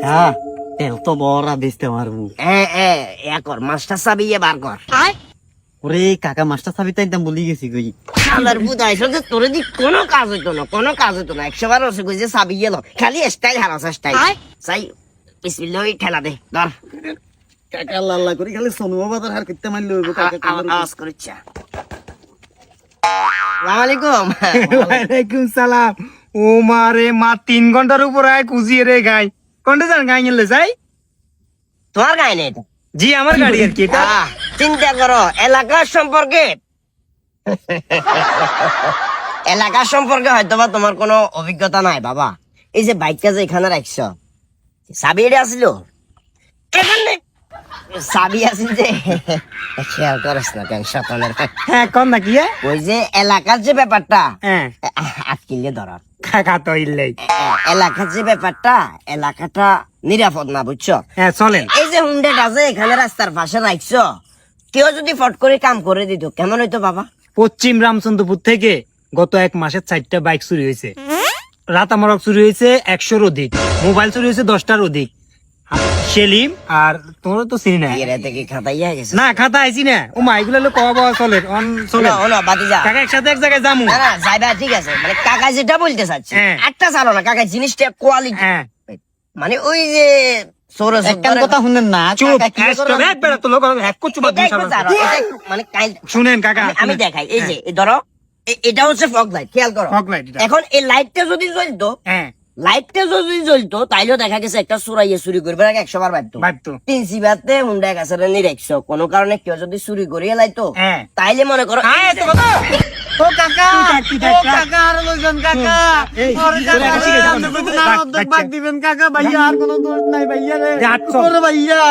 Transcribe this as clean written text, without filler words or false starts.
হ্যাঁ তেল তো বড় বেচতে পারবো। কর মাস্টার চাবি বার কর। ওরে কাকা মাস্টার চাবি তাই বলি গেছি কই। শালার বুদাইছ যে তোর দি কোনো কাজ হইতো না, কোনো কাজ হইতো না। 100 বার হচ্ছে কই যে চাবি গেল, খালি স্টাইল হারাস স্টাইল। চাই বিসমিল্লাহ ঠেলা দে ধর। কাকা লাল্লা করে খালি সোনু বাবার হার করতে মারলে হইব কাকা। আওয়াজ করিচ্ছা। আসসালামু আলাইকুম। ওয়ালাইকুম সালাম। ও মারে মা 3 ঘন্টার উপর আয় কুজিয়ে রে গাই কোনটা যান গাই নিলে যাই। তোমার গায়ে নেই এটা? জি আমার গাড়ি আর কি এটা। চিন্তা করো এলাকার সম্পর্কে। এলাকার সম্পর্কে হয়তো বা তোমার কোনো অভিজ্ঞতা নাই বাবা। এই যে বাইকটা যে এখানে রাখছ, চাবি এটা আসিল এখানে, চাবি আসিল যে খেয়াল করিস না কেন শতানের। হ্যাঁ কোন না কি ওই যে এলাকার যে ব্যাপারটা হ্যাঁ আটকিলে ধরা, কাকা তো ইল্লাই। এলাকার যে ব্যাপারটা, এলাকাটা নিরাপদ না বুঝছো। হ্যাঁ চলেন। এই যে হুন্ডাটা যে এখানে রাস্তার পাশে রাখছো, কেউ যদি ফট করে কাম করে দিত কেমন হইতো বাবা? পশ্চিম রামচন্দ্রপুর থেকে গত 1 মাসে 4টা বাইক চুরি হয়েছে, রাতামরক চুরি হয়েছে 100-র অধিক, মোবাইল চুরি হয়েছে 10টার অধিক। সেলিম আর তোমরা তো চিনি না। এরা থেকে খাতাইয়া গেছে না খাতা আইছি না। ও মা এগুলো হলো কওয়া বাবা চলে অন চলে। বাতিজা। কাকা একসাথে এক জায়গায় যামু। না না যাইবা ঠিক আছে, মানে কাকা যেটা বলতে চাচ্ছে হ্যাঁ। একটা চালো না কাকা, জিনিসটা কোয়ালিটি। হ্যাঁ মানে ওই যে সৌরজ একখান কথা শুনেন না চুপ কাকা, কি একদম এক বেড়া তো লোক এক করছু বাদ মানে শুনেন কাকা আমি দেখাই। এই যে এই ধরো এটা হচ্ছে ফগ লাইট, খেয়াল করো। ফগ লাইট এটা। এখন এই লাইটটা যদি জ্বলতো, হ্যাঁ লাইটটা যদি জ্বলতো তাইলেও দেখা গেছে একটা চুরাইয়ে চুরি করবে আগে 100 বার ভাবতো। ভাবতো। 3 সিবাতে হুন্ডা কাছে নিরাখছো, কোনো কারণে কেউ যদি চুরি করিয়ে লাইতো হ্যাঁ। তাইলে মনে করো হ্যাঁ এত কথা। ও কাকা, কি ও কাকা আর লইছেন কাকা। এই, ওরে তোরা কাকা, কাছে গেছো? আপনি কইতে না অর্ধেক ভাগ দিবেন কাকা, ভাইয়া আর কোনো দোষ নাই ভাইয়া রে। যা, চল। ওরে ভাইয়া